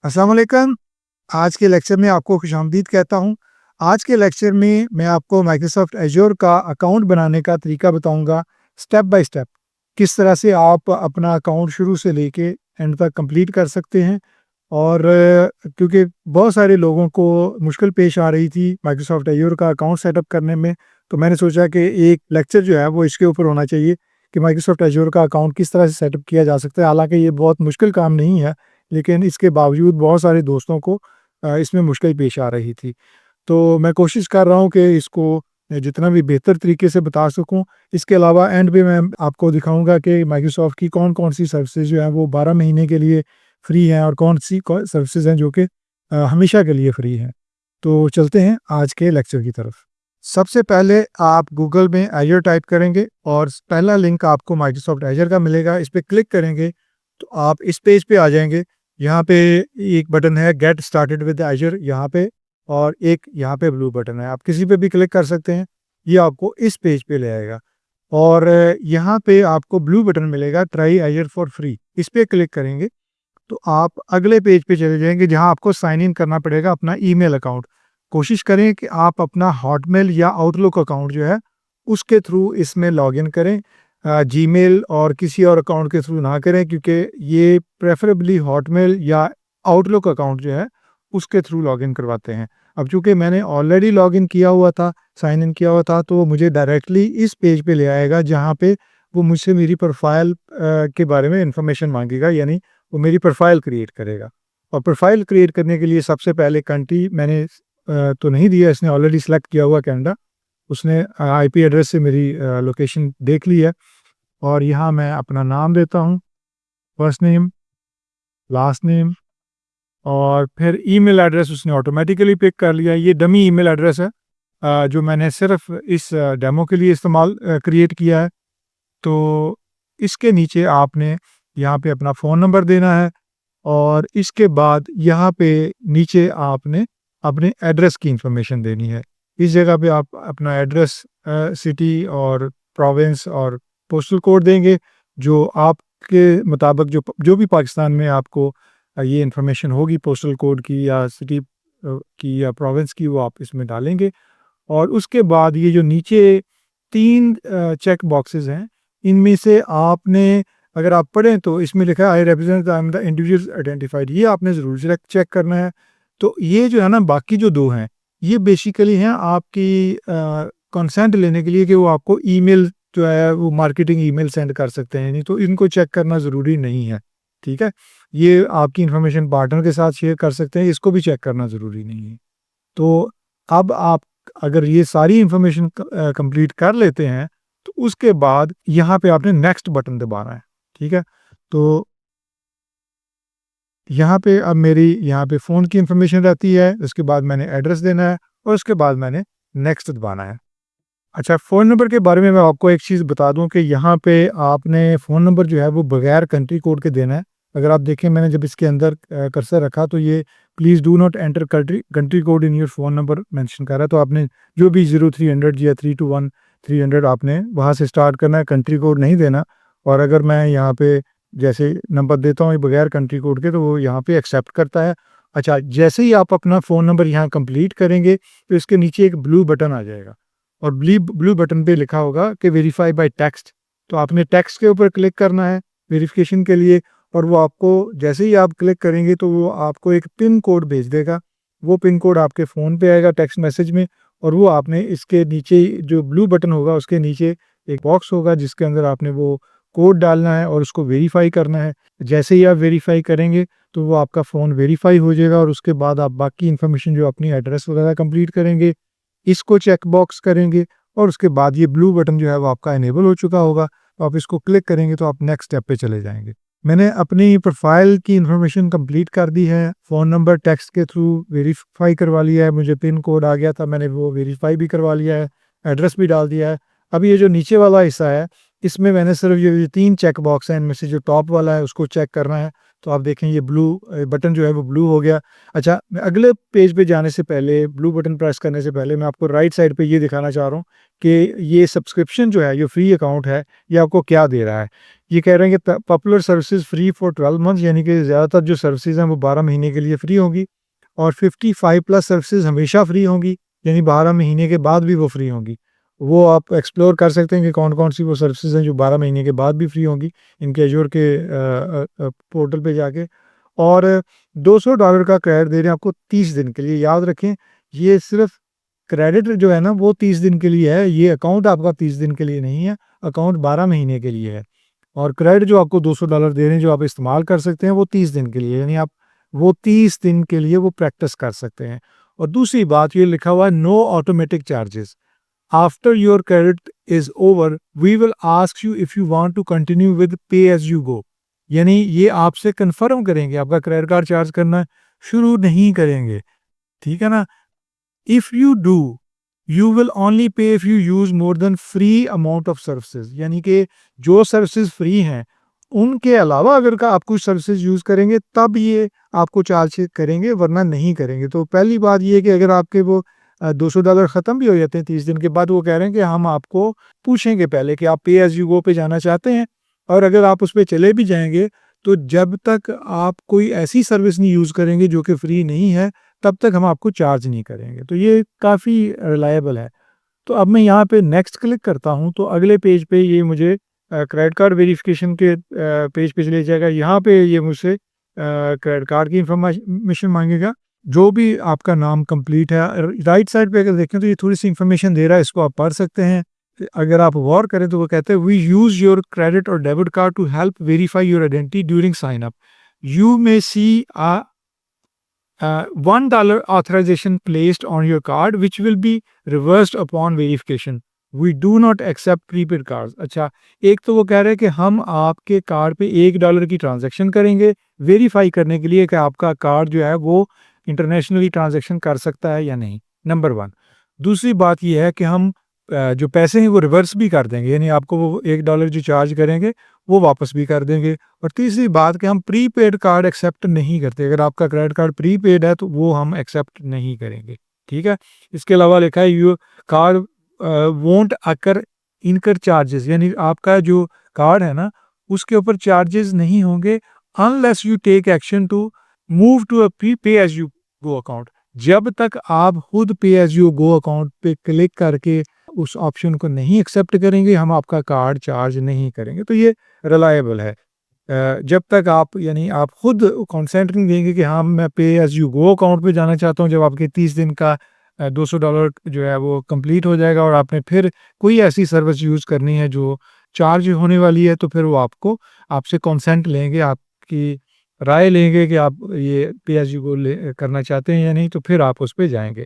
अस्सलाम वालेकुम। आज के लेक्चर में आपको खुशामदीद कहता हूँ। आज के लेक्चर में मैं आपको माइक्रोसॉफ्ट एज़्योर का अकाउंट बनाने का तरीका बताऊँगा, स्टेप बाय स्टेप। किस तरह से आप अपना अकाउंट शुरू से लेके एंड तक कंप्लीट कर सकते हैं। और क्योंकि बहुत सारे लोगों को मुश्किल पेश आ रही थी माइक्रोसॉफ्ट एज़्योर का अकाउंट सेटअप करने में, तो मैंने सोचा कि एक लेक्चर जो है वो इसके ऊपर होना चाहिए कि माइक्रोसॉफ्ट एज़्योर का अकाउंट किस तरह से सेटअप किया जा सकता है। हालाँकि ये बहुत मुश्किल काम नहीं है, लेकिन इसके बावजूद बहुत सारे दोस्तों को इसमें मुश्किल पेश आ रही थी। तो मैं कोशिश कर रहा हूँ कि इसको जितना भी बेहतर तरीके से बता सकूँ। इसके अलावा एंड पे मैं आपको दिखाऊँगा कि माइक्रोसॉफ्ट की कौन-कौन सी सर्विसेज़ जो हैं वो 12 महीने के लिए फ्री हैं और कौन-सी सर्विसेज़ हैं जो कि हमेशा के लिए फ्री हैं। तो चलते हैं आज के लेक्चर की तरफ। सबसे पहले आप गूगल में एज़्योर टाइप करेंगे और पहला लिंक आपको माइक्रोसॉफ्ट एज़्योर का मिलेगा। इस पे क्लिक करेंगे तो आप इस पेज पे आ जाएँगे। यहाँ पे एक बटन है गेट स्टार्टेड विद एज़्योर यहाँ पे, और एक यहाँ पे ब्लू बटन है। आप किसी पे भी क्लिक कर सकते हैं, ये आपको इस पेज पे ले आएगा। और यहाँ पे आपको ब्लू बटन मिलेगा ट्राई एज़्योर फॉर फ्री। इस पे क्लिक करेंगे तो आप अगले पेज पे चले जाएँगे जहाँ आपको साइन इन करना पड़ेगा अपना ईमेल अकाउंट। कोशिश करें कि आप अपना हॉटमेल या आउटलुक अकाउंट जो है उसके थ्रू इसमें लॉगिन करें। जीमेल और किसी और अकाउंट के थ्रू ना करें, क्योंकि ये प्रेफरेबली हॉटमेल या आउटलुक अकाउंट जो है उसके थ्रू लॉगिन करवाते हैं। अब चूँकि मैंने ऑलरेडी लॉगिन किया हुआ था, साइन इन किया हुआ था, तो वो मुझे डायरेक्टली इस पेज पे ले आएगा जहाँ पे वो मुझसे मेरी प्रोफ़ाइल के बारे में इन्फॉर्मेशन माँगेगा, यानी वो मेरी प्रोफ़ाइल क्रिएट करेगा। और प्रोफ़ाइल क्रिएट करने के लिए सबसे पहले कंट्री मैंने तो नहीं दिया, इसने ऑलरेडी सेलेक्ट किया हुआ कनाडा। उसने आईपी एड्रेस से मेरी लोकेशन देख ली है। और यहाँ मैं अपना नाम देता हूँ, फर्स्ट नेम, लास्ट नेम, और फिर ईमेल एड्रेस उसने ऑटोमेटिकली पिक कर लिया। ये डमी ईमेल एड्रेस है जो मैंने सिर्फ इस डेमो के लिए इस्तेमाल क्रिएट किया है। तो इसके नीचे आपने यहाँ पे अपना फ़ोन नंबर देना है, और इसके बाद यहाँ पे नीचे आपने अपने एड्रेस की इंफॉर्मेशन देनी है। इस जगह पे आप अपना एड्रेस, सिटी और प्रोविंस और पोस्टल कोड देंगे, जो आपके मुताबिक जो भी पाकिस्तान में आपको ये इंफॉर्मेशन होगी पोस्टल कोड की या सिटी की या प्रोविंस की, वो आप इसमें डालेंगे। और उसके बाद ये जो नीचे 3 चेक बॉक्सेस हैं, इनमें से आपने, अगर आप पढ़ें तो इसमें लिखा है I represent I am the individual identified, ये आपने ज़रूर से चेक करना है। तो ये जो है ना, बाकी जो 2 हैं, ये बेसिकली हैं आपकी कंसेंट लेने के लिए कि वो आपको ईमेल जो है वो मार्केटिंग ईमेल सेंड कर सकते हैं, नहीं तो इनको चेक करना ज़रूरी नहीं है, ठीक है? ये आपकी इन्फॉर्मेशन पार्टनर के साथ शेयर कर सकते हैं, इसको भी चेक करना ज़रूरी नहीं है। तो अब आप अगर ये सारी इन्फॉर्मेशन कंप्लीट कर लेते हैं, तो उसके बाद यहाँ पे आपने नेक्स्ट बटन दबाना है, ठीक है? तो यहाँ पे अब मेरी यहाँ पे फ़ोन की इन्फॉर्मेशन रहती है, उसके बाद मैंने एड्रेस देना है और उसके बाद मैंने नेक्स्ट दबाना है। अच्छा, फ़ोन नंबर के बारे में मैं आपको एक चीज़ बता दूँ कि यहाँ पे आपने फ़ोन नंबर जो है वो बगैर कंट्री कोड के देना है। अगर आप देखें, मैंने जब इसके अंदर कर्सर रखा तो ये please do not enter country code in your phone number mention कर रहा है। तो आपने जो भी 0300 या 321 300 आपने वहाँ से स्टार्ट करना है, कंट्री कोड नहीं देना। और अगर मैं यहाँ पे जैसे नंबर देता हूँ ये बगैर कंट्री कोड के, तो वो यहाँ पे एक्सेप्ट करता है। अच्छा, जैसे ही आप अपना फ़ोन नंबर यहाँ कंप्लीट करेंगे, तो इसके नीचे एक ब्लू बटन आ जाएगा और ब्लू बटन पे लिखा होगा कि वेरीफाई बाय टेक्स्ट। तो आपने टेक्स्ट के ऊपर क्लिक करना है वेरिफिकेशन के लिए, और वो आपको जैसे ही आप क्लिक करेंगे तो वो आपको एक पिन कोड भेज देगा। वो पिन कोड आपके फ़ोन पे आएगा टेक्स्ट मैसेज में, और वो आपने इसके नीचे जो ब्लू बटन होगा उसके नीचे एक बॉक्स होगा जिसके अंदर आपने वो कोड डालना है और उसको वेरीफाई करना है। जैसे ही आप वेरीफाई करेंगे तो वो आपका फ़ोन वेरीफाई हो जाएगा, और उसके बाद आप बाकी इन्फॉर्मेशन जो अपनी एड्रेस वगैरह कंप्लीट करेंगे, इसको चेक बॉक्स करेंगे, और उसके बाद ये ब्लू बटन जो है वो आपका इनेबल हो चुका होगा। तो आप इसको क्लिक करेंगे तो आप नेक्स्ट स्टेप पे चले जाएँगे। मैंने अपनी प्रोफ़ाइल की इन्फॉर्मेशन कंप्लीट कर दी है, फ़ोन नंबर टेक्स्ट के थ्रू वेरीफ़ाई करवा लिया है, मुझे पिन कोड आ गया था, मैंने वो वेरीफ़ाई भी करवा लिया है, एड्रेस भी डाल दिया है। अब ये जो नीचे वाला हिस्सा है, इसमें मैंने सिर्फ ये 3 चेक बॉक्स हैं, इनमें से जो टॉप वाला है उसको चेक करना है। तो आप देखें ये ब्लू बटन जो है वो ब्लू हो गया। अच्छा, मैं अगले पेज पे जाने से पहले, ब्लू बटन प्रेस करने से पहले मैं आपको राइट साइड पे ये दिखाना चाह रहा हूँ कि ये सब्सक्रिप्शन जो है, ये फ्री अकाउंट है, ये आपको क्या दे रहा है। ये कह रहे हैं कि popular services free for 12 months, यानी कि ज़्यादातर जो सर्विसेज हैं वो 12 महीने के लिए फ्री होंगी, और 55 प्लस सर्विसेज हमेशा फ्री होंगी, यानी 12 महीने के बाद भी वो फ्री होंगी। वो आप एक्सप्लोर कर सकते हैं कि कौन-कौन सी वो सर्विसेज़ हैं जो 12 महीने के बाद भी फ्री होंगी, इनके एज़्योर के पोर्टल पे जाके। और $200 का क्रेडिट दे रहे हैं आपको 30 दिन के लिए। याद रखें, ये सिर्फ़ क्रेडिट जो है ना वो 30 दिन के लिए है, ये अकाउंट आपका 30 दिन के लिए नहीं है, अकाउंट 12 महीने के लिए है। और क्रेडिट जो आपको $200 दे रहे हैं, जो आप इस्तेमाल कर सकते हैं, वो 30 दिन के लिए, यानी आप वो 30 दिन के लिए वो प्रैक्टिस कर सकते हैं। और दूसरी बात, ये लिखा हुआ है no automatic charges. After your credit is over we will ask you if you want to continue with pay as you go, यानी ये आपसे कंफर्म करेंगे, आपका क्रेडिट कार्ड चार्ज करना शुरू नहीं करेंगे, ठीक है ना। If you do you will only pay if you use more than free amount of services, यानी कि जो सर्विसेज फ्री हैं उनके अलावा अगर का आप कुछ सर्विसेज यूज करेंगे तब ये आपको चार्ज करेंगे, वरना नहीं करेंगे। तो पहली बात ये है कि अगर आपके वो $200 ख़त्म भी हो जाते हैं 30 दिन के बाद, वो कह रहे हैं कि हम आपको पूछेंगे पहले कि आप पे एज़ यू गो पे जाना चाहते हैं, और अगर आप उस पे चले भी जाएँगे, तो जब तक आप कोई ऐसी सर्विस नहीं यूज़ करेंगे जो कि फ्री नहीं है, तब तक हम आपको चार्ज नहीं करेंगे। तो ये काफ़ी रिलायबल है। तो अब मैं यहाँ पे नेक्स्ट क्लिक करता हूँ, तो अगले पेज पे ये मुझे क्रेडिट कार्ड वेरिफ़िकेशन के पेज पे ले जाएगा। यहाँ पे ये मुझसे क्रेडिट कार्ड की इन्फॉर्मेशन माँगेगा, जो भी आपका नाम कंप्लीट है। राइट साइड पे अगर देखें तो ये थोड़ी-सी इन्फॉर्मेशन दे रहा है, इसको आप पढ़ सकते हैं। अगर आप गौर करें तो वो कहते हैं, वी यूज़ योर क्रेडिट और debit card to help verify your identity during sign up. You may see $1 authorization placed on your card which will be reversed upon verification. We do not accept prepaid cards. अच्छा, एक तो वो कह रहे हैं कि हम आपके कार्ड पे $1 की ट्रांजैक्शन करेंगे वेरीफाई करने के लिए कि आपका कार्ड जो है वो इंटरनेशनली ट्रांजैक्शन कर सकता है या नहीं, नंबर 1। दूसरी बात ये है कि हम जो पैसे हैं वो रिवर्स भी कर देंगे, यानी आपको वो $1 जो चार्ज करेंगे वो वापस भी कर देंगे। और तीसरी बात कि हम प्रीपेड कार्ड एक्सेप्ट नहीं करते, अगर आपका क्रेडिट कार्ड प्रीपेड है तो वो हम एक्सेप्ट नहीं करेंगे, ठीक है। इसके अलावा लिखा है योर कार्ड वोंट अकर इनकर चार्जेस, यानी आपका जो कार्ड है ना उसके ऊपर चार्जेस नहीं होंगे unless you take action to move to a pay as you go account. जब तक आप खुद पे एज यू गो अकाउंट पे क्लिक करके उस ऑप्शन को नहीं एक्सेप्ट करेंगे, हम आपका कार्ड चार्ज नहीं करेंगे। तो ये रिलायबल है। जब तक आप, यानी आप खुद कंसेंट नहीं देंगे कि हाँ मैं पे एज यू गो अकाउंट पे जाना चाहता हूँ, जब आपके 30 दिन का $200 जो है वो कंप्लीट हो जाएगा और आपने फिर कोई ऐसी सर्विस यूज़ करनी है जो चार्ज होने वाली है, तो फिर वो आपको आपसे कंसेंट लेंगे, आपकी राय लेंगे कि आप ये पे एज यू गो करना चाहते हैं या नहीं, तो फिर आप उस पे जाएंगे।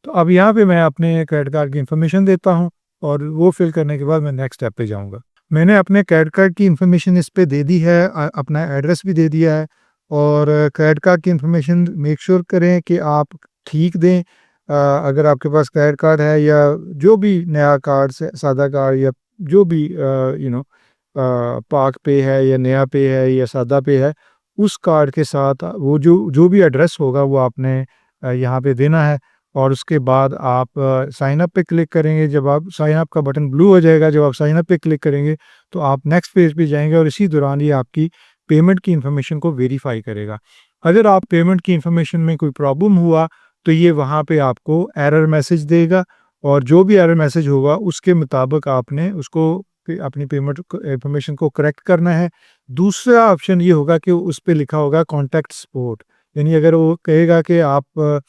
तो अब यहाँ पे मैं अपने क्रेडिट कार्ड की इन्फॉर्मेशन देता हूँ, और वो फिल करने के बाद मैं नेक्स्ट स्टेप पे जाऊँगा। मैंने अपने क्रेडिट कार्ड की इन्फॉर्मेशन इस पे दे दी है, अपना एड्रेस भी दे दिया है, और क्रेडिट कार्ड की इन्फॉर्मेशन मेक श्योर करें कि आप ठीक दें। अगर आपके पास क्रेडिट कार्ड है या जो भी नया कार्ड से सादा कार्ड, या जो भी पाक पे है या नया पे है या सादा पे है, उस कार्ड के साथ वो जो जो भी एड्रेस होगा वो आपने यहाँ पे देना है। और उसके बाद आप साइन अप पे क्लिक करेंगे। जब आप साइन अप का बटन ब्लू हो जाएगा, जब आप साइन अप पे क्लिक करेंगे तो आप नेक्स्ट पेज पे जाएंगे, और इसी दौरान ये आपकी पेमेंट की इन्फॉर्मेशन को वेरीफाई करेगा। अगर आप पेमेंट की इन्फॉर्मेशन में कोई प्रॉब्लम हुआ तो ये वहाँ पे आपको एरर मैसेज देगा, और जो भी एरर मैसेज होगा उसके मुताबिक आपने उसको अपनी पेमेंट इन्फॉर्मेशन को करेक्ट करना है। दूसरा ऑप्शन ये होगा कि उस पे लिखा होगा कॉन्टैक्ट सपोर्ट, यानी अगर वो कहेगा कि आप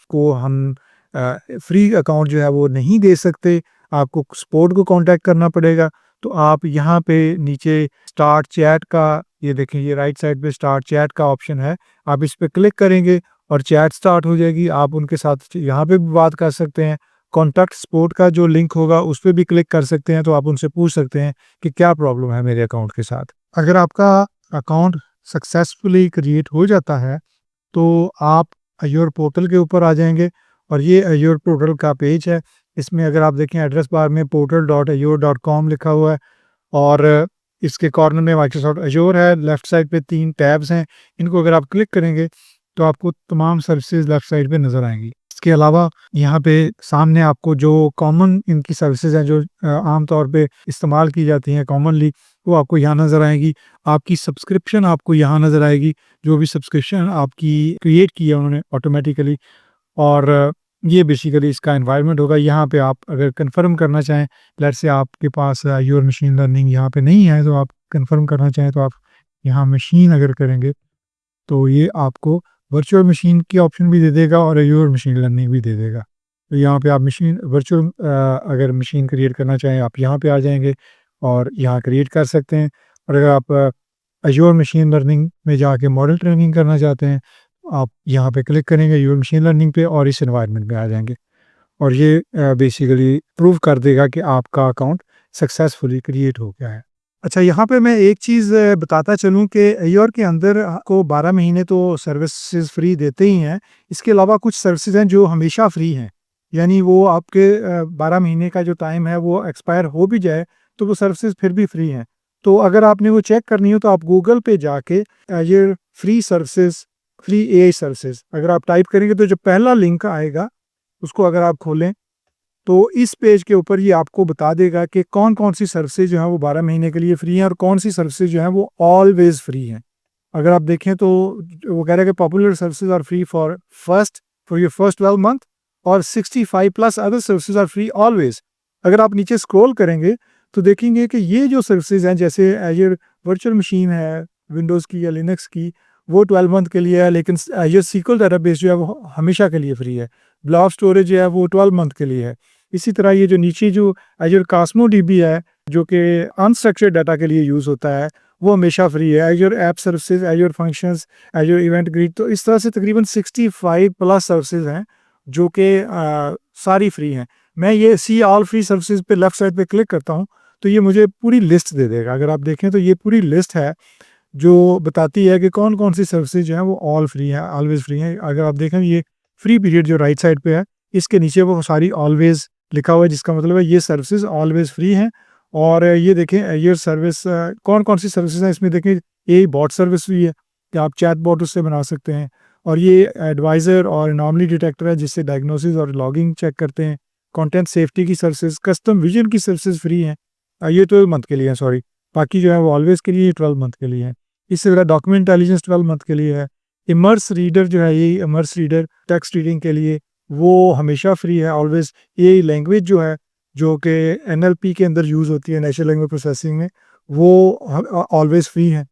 को हम फ्री अकाउंट जो है वो नहीं दे सकते, आपको सपोर्ट को कांटेक्ट करना पड़ेगा, तो आप यहाँ पे नीचे स्टार्ट चैट का, ये देखें ये राइट साइड पे स्टार्ट चैट का ऑप्शन है, आप इस पे क्लिक करेंगे और चैट स्टार्ट हो जाएगी। आप उनके साथ यहाँ पे भी बात कर सकते हैं। कॉन्टैक्ट सपोर्ट का जो लिंक होगा उस पे भी क्लिक कर सकते हैं, तो आप उनसे पूछ सकते हैं कि क्या प्रॉब्लम है मेरे अकाउंट के साथ। अगर आपका अकाउंट सक्सेसफुली क्रिएट हो जाता है तो आप अज़ूर पोर्टल के ऊपर आ जाएंगे, और ये अज़ूर पोर्टल का पेज है। इसमें अगर आप देखें एड्रेस बार में portal.azure.com लिखा हुआ है, और इसके कॉर्नर में माइक्रोसॉफ्ट एज़्योर है, लेफ्ट साइड पे 3 टैब्स हैं, इनको अगर आप क्लिक करेंगे तो आपको तमाम सर्विसेज़ लेफ्ट साइड पे नज़र आएँगी। इसके अलावा यहाँ पे सामने आपको जो कॉमन इनकी सर्विसेज़ हैं जो आम तौर पे इस्तेमाल की जाती हैं कॉमनली, वो आपको यहाँ नज़र आएँगी। आपकी सब्सक्रिप्शन आपको यहाँ नज़र आएगी, जो भी सब्सक्रिप्शन आपकी क्रिएट की है उन्होंने ऑटोमैटिकली, और ये बेसिकली इसका एनवायरनमेंट होगा। यहाँ पे आप अगर कन्फर्म करना चाहें, लेट्स से आपके पास योर मशीन लर्निंग यहाँ पे नहीं है, तो आप कन्फर्म करना चाहें तो आप यहाँ मशीन अगर करेंगे, तो ये आपको वर्चुअल मशीन की ऑप्शन भी दे देगा और योर मशीन लर्निंग भी दे देगा। तो यहाँ पे आप मशीन वर्चुअल अगर मशीन क्रिएट करना चाहें, आप यहाँ पे आ जाएँगे और यहाँ क्रिएट कर सकते हैं। और अगर आप अज़्योर मशीन लर्निंग में जाके मॉडल ट्रेनिंग करना चाहते हैं, आप यहाँ पे क्लिक करेंगे अज़्योर मशीन लर्निंग पे और इस एनवायरनमेंट में आ जाएँगे, और ये बेसिकली प्रूव कर देगा कि आपका अकाउंट सक्सेसफुली क्रिएट हो गया है। अच्छा, यहाँ पे मैं एक चीज़ बताता चलूँ कि अज़्योर के अंदर आपको 12 महीने तो सर्विसेज़ फ्री देते ही हैं। इसके अलावा कुछ सर्विसेज़ हैं जो हमेशा फ्री हैं। यानी वो आपके 12 महीने का जो टाइम है वो एक्सपायर हो भी जाए, तो वो सर्विसेज़ फिर भी फ्री हैं। तो अगर आपने वो चेक करनी हो तो आप गूगल पे जाके ये free services, free AI services अगर आप टाइप करेंगे तो जो पहला लिंक आएगा, उसको अगर आप खोलें, तो इस पेज के ऊपर ये आपको बता देगा कि कौन-कौन सी सर्विसेज़ जो हैं वो 12 महीने के लिए फ्री हैं और कौन सी सर्विसेज़ जो हैं वो ऑलवेज़ फ्री हैं। अगर आप देखें तो वो कह रहा है कि popular services are free for your first 12 month और 65 plus other services are free always. अगर आप नीचे स्क्रॉल करेंगे तो देखेंगे कि ये जो सर्विसेज़ हैं, जैसे एज़्योर वर्चुअल मशीन है, विंडोज़ की या लिनक्स की, वो 12 मंथ के लिए है, लेकिन एज़्योर सीक्वल डेटाबेस जो है वो हमेशा के लिए फ्री है। ब्लॉब स्टोरेज जो है वो 12 मंथ के लिए है। इसी तरह ये जो नीचे जो एज़्योर कॉस्मो डीबी है, जो कि अनस्ट्रक्चर्ड डाटा के लिए यूज़ होता है, वो हमेशा फ्री है। Azure app services, Azure functions, Azure event grid, तो इस तरह से तकरीबन 65 प्लस सर्विसेज़ हैं जो कि सारी फ्री हैं। मैं ये सी ऑल फ्री सर्विसेज़ पे लेफ्ट साइड पे क्लिक करता हूँ, तो ये मुझे पूरी लिस्ट दे देगा। अगर आप देखें तो ये पूरी लिस्ट है जो बताती है कि कौन-कौन सी सर्विसेज़ जो हैं वो ऑल फ्री हैं, ऑलवेज़ फ्री हैं। अगर आप देखें ये फ्री पीरियड जो राइट साइड पे है, इसके नीचे वो सारी ऑलवेज़ लिखा हुआ है, जिसका मतलब है ये सर्विसेज़ ऑलवेज़ फ्री हैं। और ये देखें ये सर्विस कौन-कौन सी सर्विसेज़ हैं, इसमें देखें ये बॉट सर्विस भी है कि आप चैट बॉट उससे बना सकते हैं, और ये एडवाइज़र और एनोमली डिटेक्टर है जिससे डायग्नोसिस और लॉगिंग चेक करते हैं। कंटेंट सेफ्टी की सर्विसेज़, कस्टम विज़न की सर्विसेज़ फ्री हैं। ये 12 मंथ के लिए है, सॉरी। बाकी जो है वो ऑलवेज़ के लिए 12 मंथ के लिए है। इससे ज़रा डॉक्यूमेंट इंटेलिजेंस 12 मंथ के लिए है। इमर्स रीडर जो है, ये इमर्स रीडर टेक्स्ट रीडिंग के लिए, वो हमेशा फ्री है ऑलवेज़। ये लैंग्वेज जो है, जो कि एनएलपी के अंदर यूज़ होती है, नेचुरल लैंग्वेज प्रोसेसिंग में, वो ऑलवेज़ फ्री है।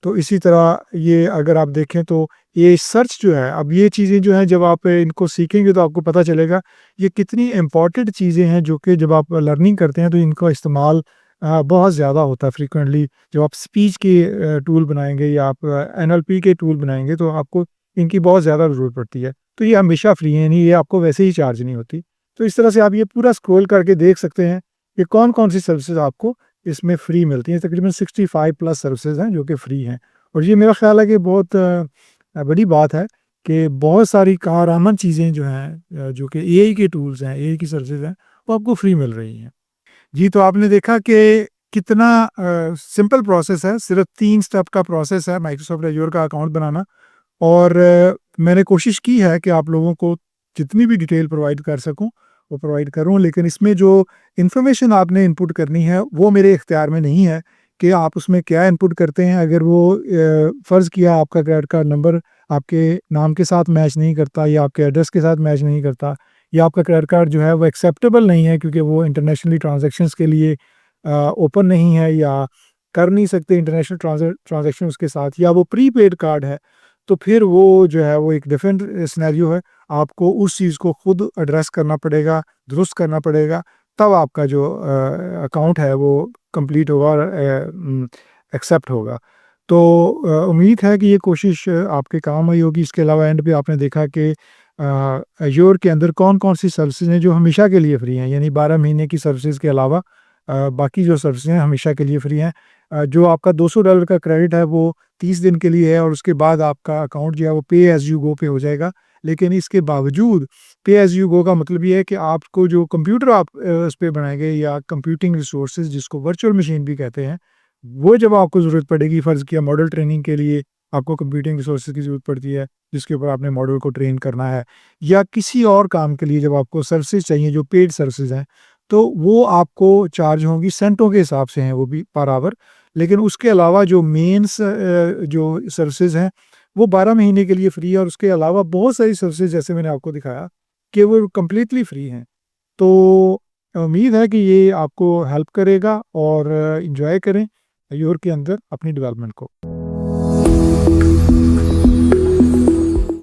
तो इसी तरह ये अगर आप देखें तो ये सर्च जो है, अब ये चीज़ें जो हैं जब आप इनको सीखेंगे तो आपको पता चलेगा ये कितनी इम्पोर्टेंट चीज़ें हैं, जो कि जब आप लर्निंग करते हैं तो इनका इस्तेमाल बहुत ज़्यादा होता है फ्रीक्वेंटली। जब आप स्पीच के टूल बनाएँगे या आप एनएलपी के टूल बनाएँगे तो आपको इनकी बहुत ज़्यादा ज़रूरत पड़ती है। तो ये हमेशा फ्री है, यानी ये आपको वैसे ही चार्ज नहीं होती। तो इस तरह से आप ये पूरा स्क्रॉल करके देख सकते हैं कि कौन-कौन सी सर्विसेज़ आपको इसमें फ्री मिलती हैं। तकरीबन 65 प्लस सर्विसेज़ हैं जो कि फ्री हैं। और ये मेरा ख़्याल है कि बहुत बड़ी बात है कि बहुत सारी कारआमद चीज़ें जो हैं, जो कि एआई के टूल्स हैं, एआई की सर्विसेज़ हैं, वो आपको फ्री मिल रही हैं। जी, तो आपने देखा कि कितना सिंपल प्रोसेस है, सिर्फ़ 3 स्टेप का प्रोसेस है माइक्रोसॉफ्ट एज़्योर का अकाउंट बनाना। और मैंने कोशिश की है कि आप लोगों को जितनी भी डिटेल प्रोवाइड कर सकूँ, वो प्रोवाइड करूँ, लेकिन इसमें जो इन्फॉर्मेशन आपने इनपुट करनी है, वो मेरे इख्तियार में नहीं है कि आप उसमें क्या इनपुट करते हैं। अगर वो फ़र्ज़ किया आपका क्रेडिट कार्ड नंबर आपके नाम के साथ मैच नहीं करता या आपके एड्रेस के साथ मैच नहीं करता, या आपका क्रेडिट कार्ड जो है वो एक्सेप्टेबल नहीं है क्योंकि वो इंटरनेशनली ट्रांज़ैक्शंस के लिए ओपन नहीं है या कर नहीं सकते इंटरनेशनल ट्रांज़ैक्शन उसके साथ, या वो प्रीपेड कार्ड है, तो फिर वो जो है वो एक डिफरेंट सिनेरियो है। आपको उस चीज़ को खुद एड्रेस करना पड़ेगा, दुरुस्त करना पड़ेगा, तब आपका जो अकाउंट है वो कंप्लीट होगा और एक्सेप्ट होगा। तो उम्मीद है कि ये कोशिश आपके काम आई होगी। इसके अलावा एंड पे आपने देखा कि अज़्योर के अंदर कौन-कौन सी सर्विसेज़ हैं जो हमेशा के लिए फ्री हैं, यानी 12 महीने की सर्विसेज़ के अलावा बाकी जो सर्विसेज़ हैं हमेशा के लिए फ्री हैं। जो आपका $200 का क्रेडिट है वो 30 दिन के लिए है और उसके बाद आपका अकाउंट जो है वो पे एज़ यू गो पे हो जाएगा। लेकिन इसके बावजूद पे एज़ यू गो का मतलब ये है कि आपको जो कंप्यूटर आप उस पे बनाएँगे या कंप्यूटिंग रिसोर्सेज़ जिसको वर्चुअल मशीन भी कहते हैं, वो जब आपको ज़रूरत पड़ेगी, फ़र्ज़ किया मॉडल ट्रेनिंग के लिए आपको कंप्यूटिंग रिसोर्सेज़ की ज़रूरत पड़ती है, जिसके ऊपर आपने मॉडल को ट्रेन करना है या किसी और काम के लिए जब आपको सर्विसेज़ चाहिए जो पेड सर्विसेज़ हैं, तो वो आपको चार्ज होंगी, सेंटों के हिसाब से हैं वो भी पर आवर। लेकिन उसके अलावा जो जो सर्विसेज़ हैं, वो 12 महीने के लिए फ्री है और उसके अलावा बहुत सारी सर्विसेज़ जैसे मैंने आपको दिखाया कि वो कंप्लीटली फ्री हैं। तो उम्मीद है कि ये आपको हेल्प करेगा और एन्जॉय करें अज़ूर के अंदर अपनी डेवलपमेंट को।